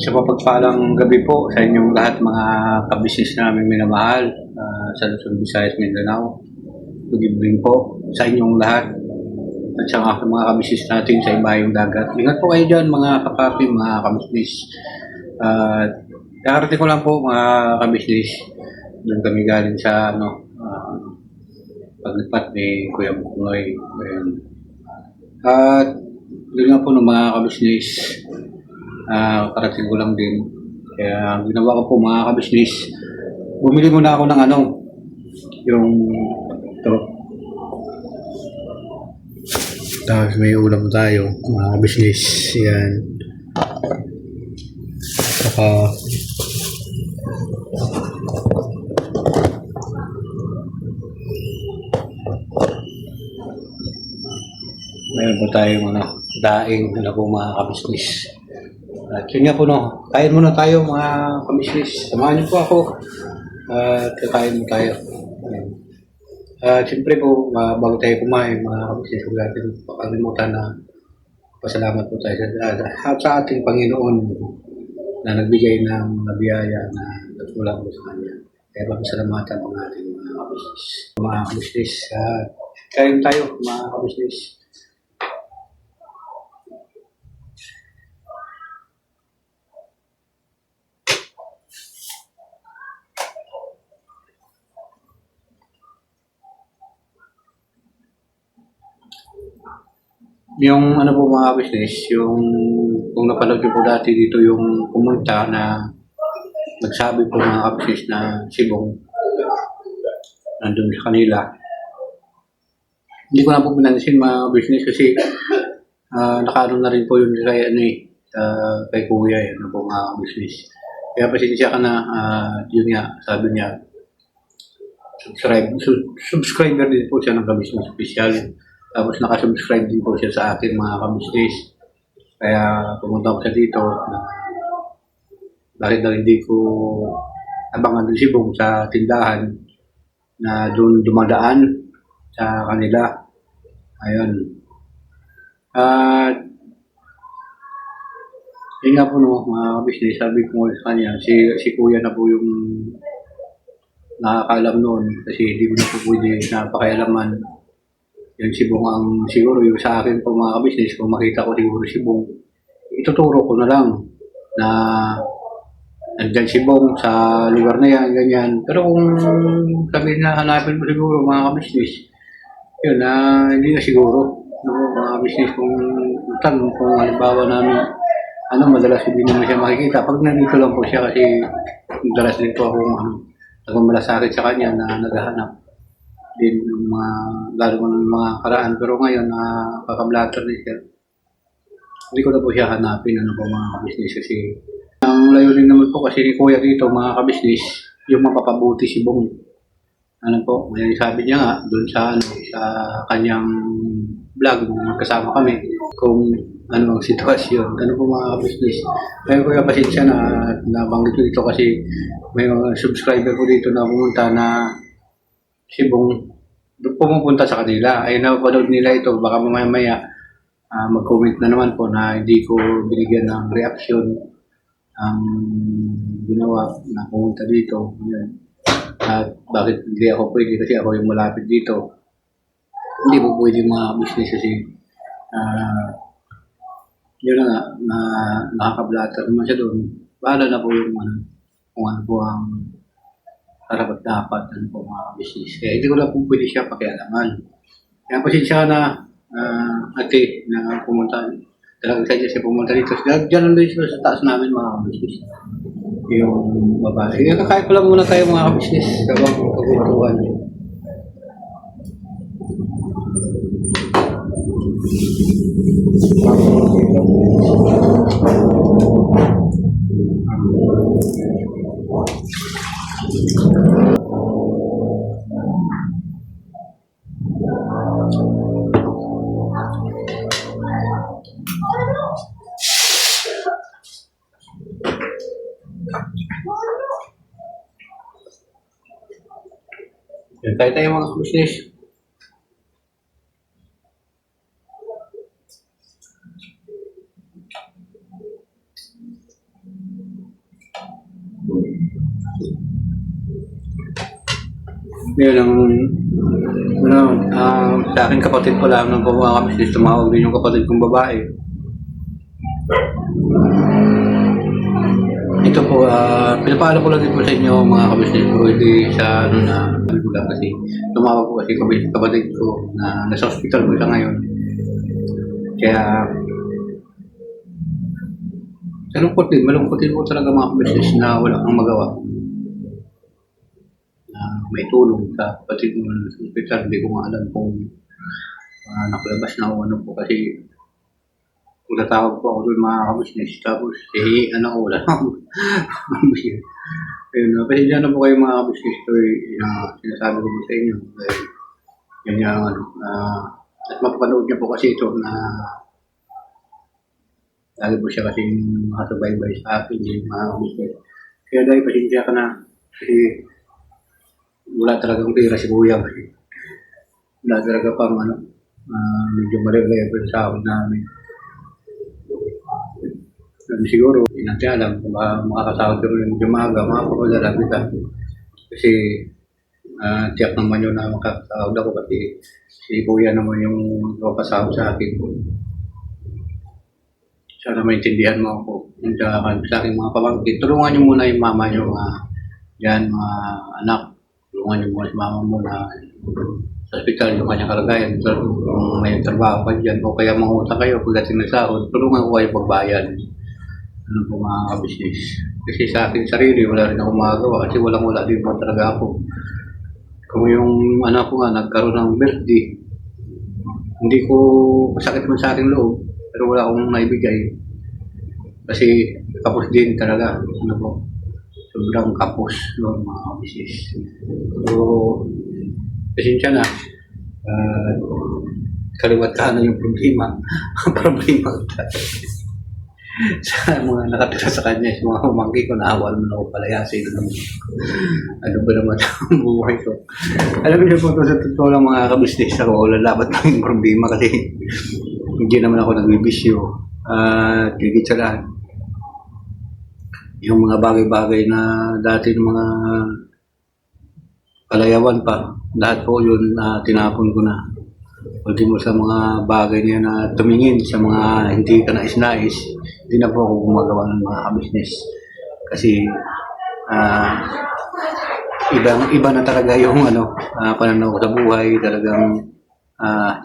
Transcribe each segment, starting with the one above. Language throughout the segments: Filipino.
Sa mapagpalang gabi po sa inyong lahat mga kabisnes namin minamahal sa Luzon, Visayas, Mindanao. Good evening po sa inyong lahat at sa mga kabisnes natin sa ibayong dagat. Ingat po kayo dyan mga kapapi, mga kabisnes. Kakarating ko lang po mga kabisnes. Doon kami galing sa paglipat ni Kuya Bukoy. At doon nga po ng mga kabisnes. Karating ko lang din. Kaya ginawa ko po mga kabisnes. Bumili muna ako ng yung ito. Tapos may ulam tayo mga kabisnes. Yan. Saka meron po tayong daing po mga kabisnes. At yun nga po kain muna tayo mga kabisnes. Samahan niyo po ako. At kakain mo tayo. Siyempre po, bago tayo kumain mga kabisnes, huwag natin pakalimutan na pasalamat po tayo sa ating Panginoon na nagbigay ng mga biyaya na nagkulang po sa Kanya. Kaya pasalamatan po natin mga kabisnes. Mga kabisnes, kain tayo mga kabisnes. Yung po mga business, yung kung napanood ko po dati dito yung pumunta na nagsabi po mga business na Sibong nandun sa kanila. Hindi ko na po pinansin mga business kasi nakaano na rin po yun kay Kuya po mga business. Kaya pasensya ka na, yun nga, sabi niya, subscriber din po siya ng Kabisnes Special. Tapos nakasubscribe din po siya sa akin mga kabisnes. Kaya pumunta ko siya dito na dahil hindi ko abangan din si Bong sa tindahan na doon dumadaan sa kanila. Ayun. Yun nga po mga kabisnes, sabi ko sa kanya, si Kuya na po yung nakakaalam noon kasi hindi mo na po pwede na pakialaman. Yung Sibong ang siguro yung sa akin po mga kabisnes, kung makita ko siguro Sibong, ituturo ko na lang na nandyan Sibong sa lugar na yan, ganyan. Pero kung sabihin na hanapin mo siguro mga kabisnes, yun hindi na siguro. Mga kabisnes kung halimbawa namin, madalas hindi naman siya makikita. Pag nandito lang po siya kasi madalas din po akong nagmamalasakit sa kanya na naghahanap din ng lalo mo ng mga karaan. Pero ngayon, kakablatter din siya. Hindi ko na po siya hanapin po mga kabisnes kasi ang layunin naman po kasi ni Kuya dito mga kabisnes, yung mapapabuti si Bong. Po, may sabi niya nga doon sa kanyang vlog nung magkasama kami kung ang sitwasyon. Po mga kabisnes. Kaya Kuya pasensya na nabanggit ko dito kasi may mga subscriber ko dito na pumunta na Sibong pumupunta sa kanila. Ay napanood nila ito, baka mamaya mag-comment na naman po na hindi ko binigyan ng reaction ang ginawa na pumunta dito. At bakit hindi ako pwede kasi ako yung malapit dito. Hindi po pwede mga business kasi yun na nga, na nakaka-blatter naman siya doon. Bahala na po yung kung ano po ang karapat dapat po mga business. Kaya hindi ko lang po pwede siya pakialaman. Kaya pasensya na ate na pumunta. Talagang siya pumunta dito. Diyan lang siya sa taas namin mga business. Yung babae. Kaya kakain pa lang muna tayo mga business. Kabang pagkutuan. Tayo tayo mga business. Yun ang, ano, sa akin kapatid ko lang ng mga kabisnes, tumawag din yung kapatid kong babae. Ito po, pinapaalam ko lang din po sa inyo mga kabisnes ko, hindi sa ano na, ano ko lang kasi, tumawag po kasi kapatid ko na nasa hospital po siya ngayon. Kaya, malungkot din po talaga mga kabisnes na wala kang magawa. May tulong sa kapatid mo na sa hospital, hindi ko nga alam kung nakalabas na o ano po kasi kung natawag po ako doon mga kabisnes, tapos ano ko, wala akong ayun, kasi dyan na po kayo mga kabisnes ko, sinasabi ko po sa inyo, dahil yun yung ano, at mapapanood niya po kasi ito na lagi po siya kasi makasubaybay sa akin, yung mga kabisnes. Kaya dahil pasensya ka na, kasi wala talagang pera si Kuya kasi wala talaga pang ano, medyo ma-level sa akin namin. Siguro, hindi natin alam kung makakasahod ko rin medyo maaga, makapapadala kita. Kasi tiyak naman yun na makakasahod ako kasi si Kuya naman yung magpapasahod sa akin. Sana maintindihan mo ako. Yung sa aking mga pamangkin, tulungan niyo muna yung mama niyo, yan mga anak. Tulungan niyo muna si mama mo na sa hospital yung kanyang kalagayan. Kung may trabaho ka dyan o kaya mangutang kayo pagdating ng sahod, tulungan ko kayo pagbayan. Ano po mga kabisnes. Kasi sa akin sarili, wala rin ako magagawa kasi wala din po talaga ako. Kung yung anak ko nga nagkaroon ng birthday, hindi ko masakit man sa aking loob, pero wala akong naibigay. Kasi kapos din talaga. Ano po, sobrang kapos ng mga kabisnes. So, pasensya na. Kaliwat kanan yung problema. Problema sa mga nakatira sa kanya, sa mga humangki ko, naawa naman ako palayasin. Ano ba naman ang buhay ko? Alam niyo po, sa totoo lang mga kabisnes ako, lalabat lang yung problema kasi hindi naman ako nagbibisyo. Tigit sa lahat. Yung mga bagay-bagay na dati ng mga palayawan pa, lahat po yun tinapon ko na. Ultimo sa mga bagay niya na tumingin sa mga hindi ka nais-nais, hindi na po ako gumagawa ng mga kabisnes. Kasi iba na talaga yung pananaw ko sa buhay. Talagang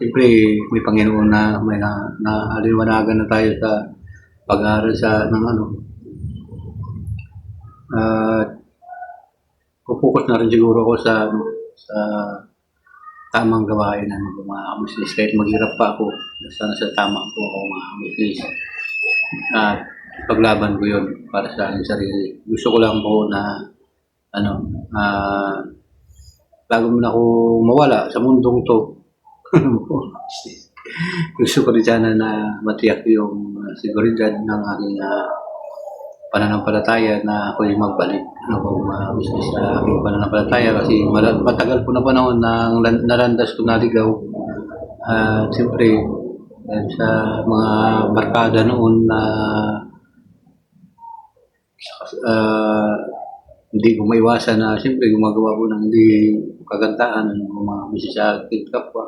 siyempre may Panginoon na may naaliwanagan na tayo sa pag-aaral focus na rin siguro ako sa tamang gawain ng mga kabisnes. Kahit maghirap pa ako, sana sa tama po ako mga kabisnes. Paglaban ko yun para sa aking sarili. Gusto ko lang po na bago mo na ako mawala sa mundong to, gusto ko rin sana na matiyak yung seguridad ng aking pananampalataya na ako yung magbalik mga business sa aking pananampalataya kasi matagal po na panahon na nalandas ko naligaw. Siyempre sa mga barkada noon na hindi ko maiwasan na siyempre gumagawa po ng hindi kagandahan ng mga business sa aking kapwa.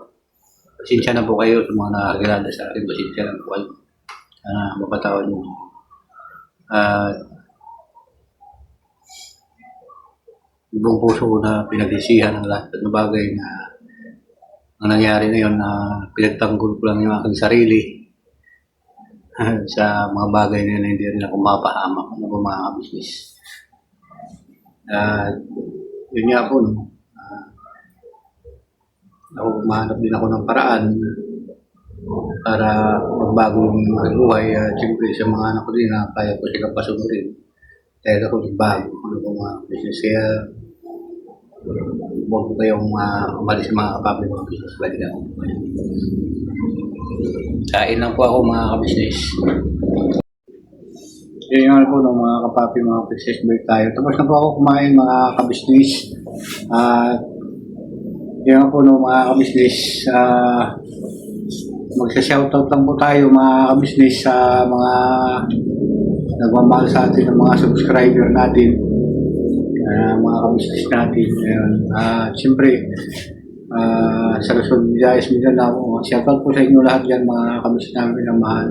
Pasensya na po kayo sa mga nakakilala sa akin. Pasensya na po kayo. Mapatawad nyo. Buong puso ko na pinagsisihan ang lahat ng bagay na ang nangyari ngayon na pinagtanggol ko lang yung aking sarili sa mga bagay na hindi rin ako mapahamak ng mga business. Yun nga po, ako mahanap din ako ng paraan para magbago yung aking buhay. Siyempre sa mga anak ko din na kaya ko sila pasunurin. Kaya ako nagbago mga business. Kaya huwag ko kayong umalis mga kapatid mga business. Balik ako. Kain lang po ako mga kabisnes. Yun nga po ng mga kapapi, mga business. Balik tayo. Tapos na po ako kumain mga kabisnes. Yun nga po ng mga kabisnes. Magsa-shoutout lang po tayo mga kabisnes sa mga nagmamahal sa atin ng mga subscriber natin. mga kabisnes natin. Ayun. Siyempre, sa Luzon, Visayas, Mindanao, shoutout po sa inyo lahat yan mga kabisnes namin na mahal.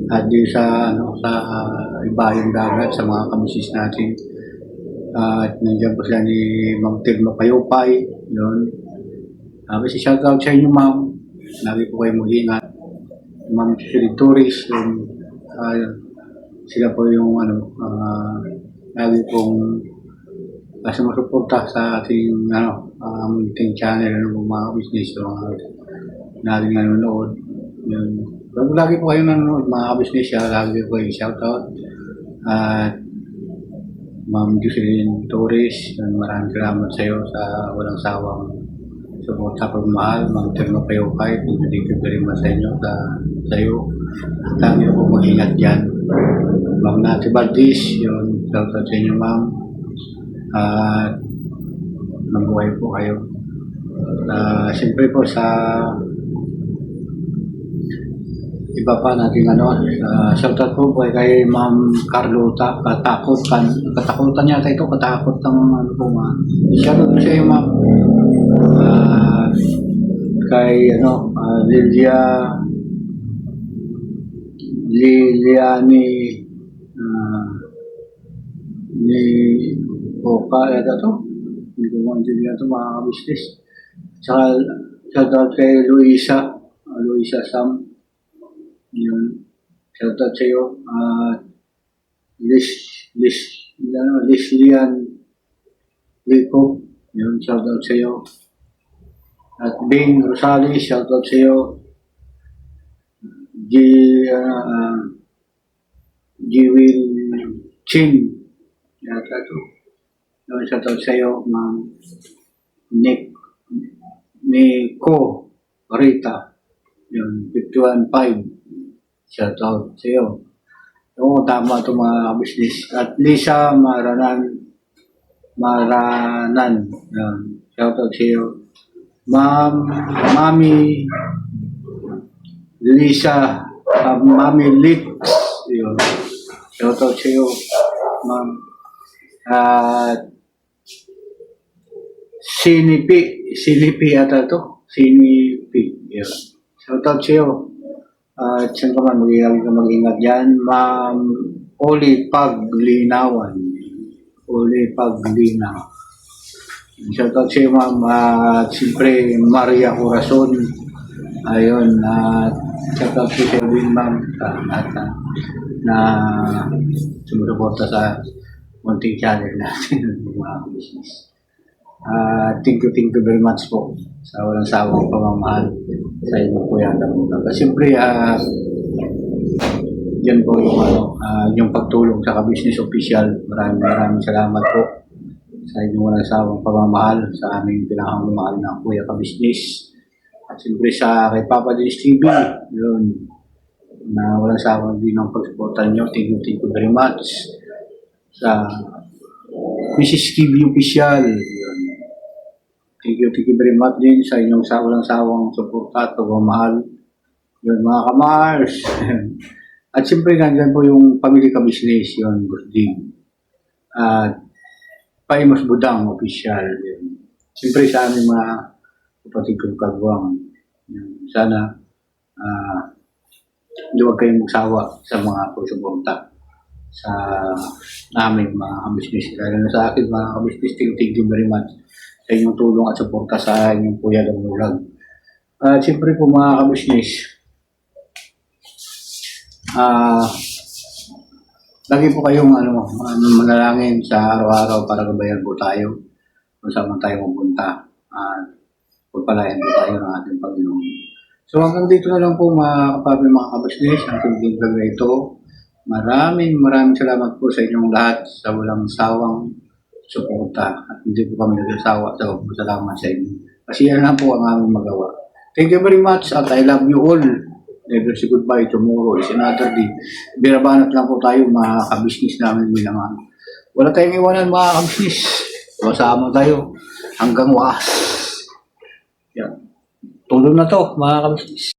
At di sa, sa ibayong dagat, sa mga kabisnes natin. At nandiyan po sila ni Ma'am Tirno Payopay. Yun. Kasi shoutout sa inyo, ma'am. Lagi po kayo mag-ingat. Ma'am Philip Torres. Yun. Sila po yung lagi pong sumusuporta sa ating munting channel mga business lagi nanonood. Yun. Lagi po kayo nanonood mga business, lagi po kayo shoutout. At Ma'am Jocelyn Torres, maraming salamat sa iyo sa walang sawang support sa pagmahal. Ma'am Tirno Payopay, thank you very much sa inyo, sa iyo. Lagi po mag-ingat dyan. Ma'am Nati Valdez, yun, shoutout sa inyo ma'am. At mabuhay po kayo. Siyempre po sa iba pa natin shoutout po kay Ma'am Carlota, katakutan yata ito, katakot ng po ma'am. Shoutout po sa iyo ma'am. Kay Liliani ni Oka yata to. Hindi ko maintindihan ito mga kabisnes. Tsaka shoutout kay Luisa Sam. Yun. Shoutout sa iyo. Lislian Lico. Yun. Shoutout sa iyo. At Bing Rosales. Shoutout sa iyo. Jiwil Chin. Yata to. Yun. Shoutout sa iyo. Ma'am Nico Rita. Yun. 515. Shoutout sa iyo. Oo, tama ito mga business. At Lisa Maranan. Yan. Shoutout sa iyo. Mami Lisa. Mami Lit. Yun. Shoutout sa iyo. Ma'am. At Sinipi ata ito. Sinipi. Yun. Shoutout sa iyo. At saan ka man, mag-ingat dyan. Ma'am Oli Paglinawan. Shoutout sa iyo, ma'am. At siyempre, Maria Corazon. Ayun. At shoutout sa iyo din, ma'am. At na sumusuporta sa munting channel natin. Mga business. Thank you very much po sa walang sawang pamamahal sa inyo po yan. Kasi siyempre, yan po yung, yung pagtulong sa ka-business official. Maraming salamat po sa inyong walang sawang pamamahal sa aming pinakamamahal na kuya ka-business. At siyempre sa kay Papa Dins TV, yun, na walang sawang din ang pagsuporta nyo. Thank you very much. Sa Mrs. TV official, yun. Thank you very much din sa inyong walang sawang suporta at pagmamahal. Yun mga kamars. At siyempre nandyan po yung family ka-business, yun, Busding. At Paimos Budang official. Yun. Siyempre sa aming mga kapatid kong kagwang. Yun. Sana huwag kayong magsawa sa mga pagsuporta sa aming mga ka-business. Lalo na sa akin mga ka-business, thank you very much sa inyong tulong at suporta sa inyong Kuya Damulag. At siyempre po mga ka-business, lagi po kayong manalangin sa araw-araw para gabayan po tayo kung saan man tayo mapunta. Pagpalayan po tayo ng ating Panginoon. So hanggang dito na lang po mga ka-business, ang ating vlog na ito. Maraming salamat po sa inyong lahat sa walang sawang suporta. At hindi po kami nagsasawa sa salamat sa inyo. Kasi yan lang po ang aming magawa. Thank you very much at I love you all. Never say goodbye. Tomorrow is another day. Birabanat lang po tayo mga ka-business namin bilang wala tayong iwanan mga ka-business. Masama tayo hanggang wakas. Yan. Tulong na to mga ka-business.